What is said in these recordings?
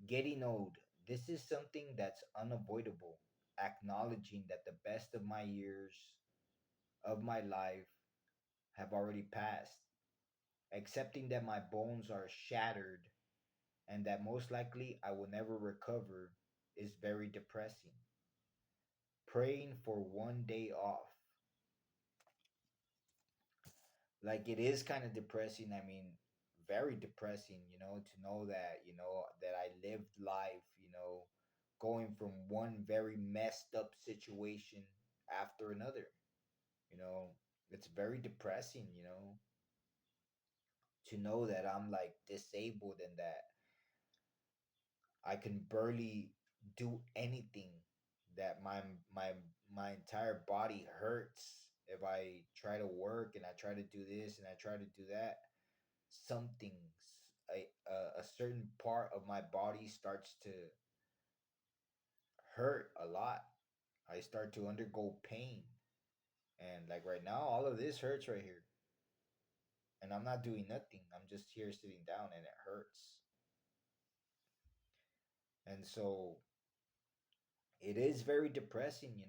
Getting old. This is something that's unavoidable. Acknowledging that the best of my years of my life have already passed. Accepting that my bones are shattered and that most likely I will never recover is very depressing. Praying for one day off. Like it is kind of depressing. I mean, very depressing, to know that, that I lived life, going from one very messed up situation after another. You know, it's very depressing, to know that I'm like disabled and that I can barely do anything, that my entire body hurts if I try to work and I try to do this and I try to do that. Something's a certain part of my body starts to hurt a lot. I start to undergo pain. And like right now, all of this hurts right here. And I'm not doing nothing. I'm just here sitting down and it hurts. And so it is very depressing,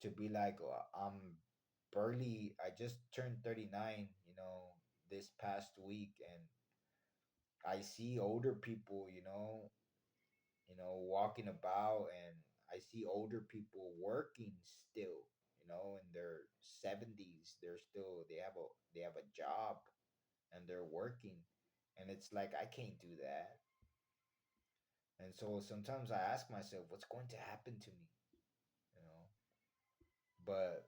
to be like, I'm I just turned 39, this past week. And I see older people, walking about, and I see older people working still, in their 70s. They have a job and they're working. And it's like I can't do that. And so sometimes I ask myself, what's going to happen to me, you know? But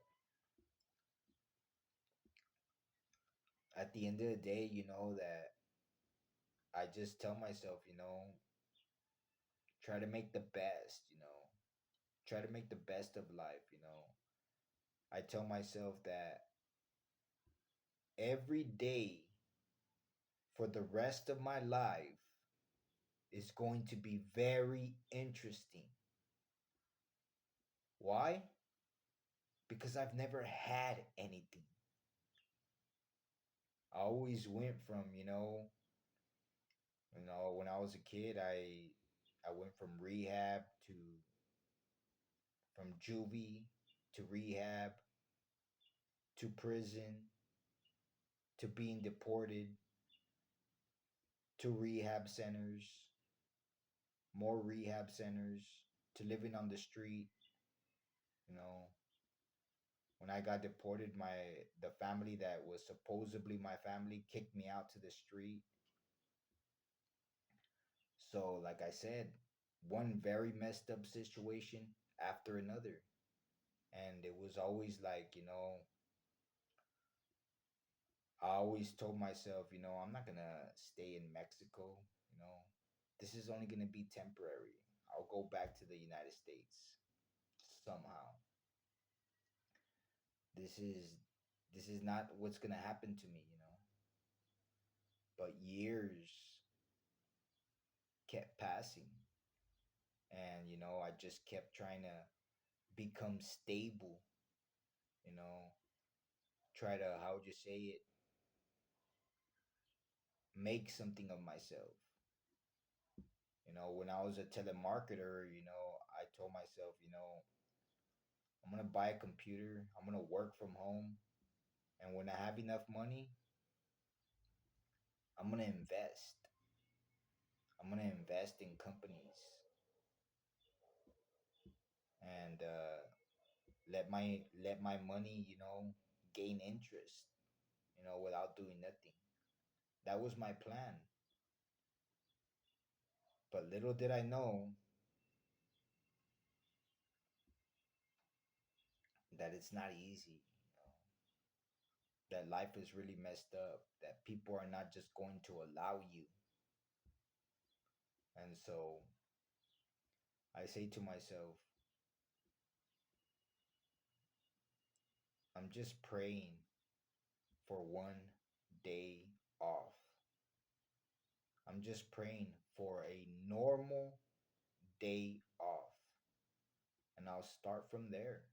at the end of the day, that I just tell myself, try to make the best, try to make the best of life, I tell myself that every day for the rest of my life is going to be very interesting. Why? Because I've never had anything. I always went from, when I was a kid, I went from rehab to from juvie to rehab to prison to being deported to rehab centers, more rehab centers, to living on the street. You know, when I got deported, the family that was supposedly my family kicked me out to the street. So, like I said, one very messed up situation after another. And it was always like, I always told myself, I'm not gonna stay in Mexico, you know. This is only gonna be temporary. I'll go back to the United States somehow. This is this is not what's gonna happen to me, But years kept passing, and I just kept trying to become stable, you know, try to, how would you say it, make something of myself. When I was a telemarketer, I told myself, I'm gonna buy a computer, I'm gonna work from home, and when I have enough money, I'm gonna invest. I'm gonna invest in companies and let my money, gain interest, without doing nothing. That was my plan. But little did I know that it's not easy, that life is really messed up, that people are not just going to allow you. And so I say to myself, I'm just praying for one day off. I'm just praying for a normal day off. And I'll start from there.